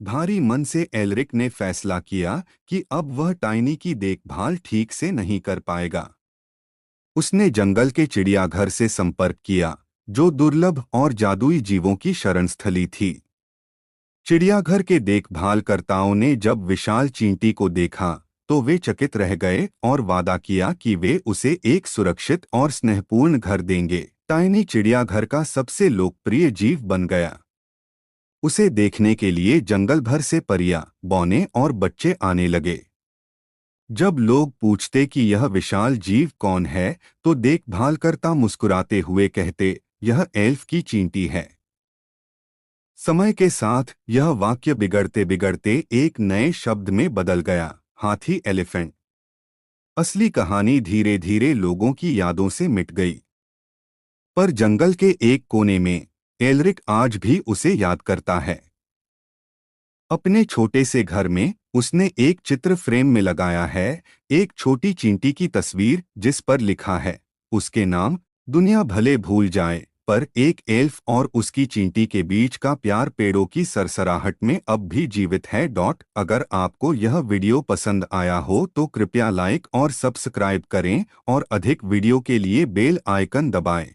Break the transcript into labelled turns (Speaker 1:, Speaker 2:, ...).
Speaker 1: भारी मन से एल्रिक ने फैसला किया कि अब वह टाइनी की देखभाल ठीक से नहीं कर पाएगा। उसने जंगल के चिड़ियाघर से संपर्क किया, जो दुर्लभ और जादुई जीवों की शरणस्थली थी। चिड़ियाघर के देखभालकर्ताओं ने जब विशाल चींटी को देखा तो वे चकित रह गए और वादा किया कि वे उसे एक सुरक्षित और स्नेहपूर्ण घर देंगे। टाइनी चिड़ियाघर का सबसे लोकप्रिय जीव बन गया। उसे देखने के लिए जंगल भर से परियां, बौने और बच्चे आने लगे। जब लोग पूछते कि यह विशाल जीव कौन है, तो देखभालकर्ता मुस्कुराते हुए कहते, यह एल्फ की चींटी है। समय के साथ यह वाक्य बिगड़ते बिगड़ते एक नए शब्द में बदल गया, हाथी एलिफेंट। असली कहानी धीरे धीरे लोगों की यादों से मिट गई। पर जंगल के एक कोने में एल्रिक आज भी उसे याद करता है। अपने छोटे से घर में उसने एक चित्र फ्रेम में लगाया है, एक छोटी चींटी की तस्वीर जिस पर लिखा है, उसके नाम। दुनिया भले भूल जाए, पर एक एल्फ और उसकी चींटी के बीच का प्यार पेड़ों की सरसराहट में अब भी जीवित है। अगर आपको यह वीडियो पसंद आया हो तो कृपया लाइक और सब्सक्राइब करें और अधिक वीडियो के लिए बेल आइकन दबाएं।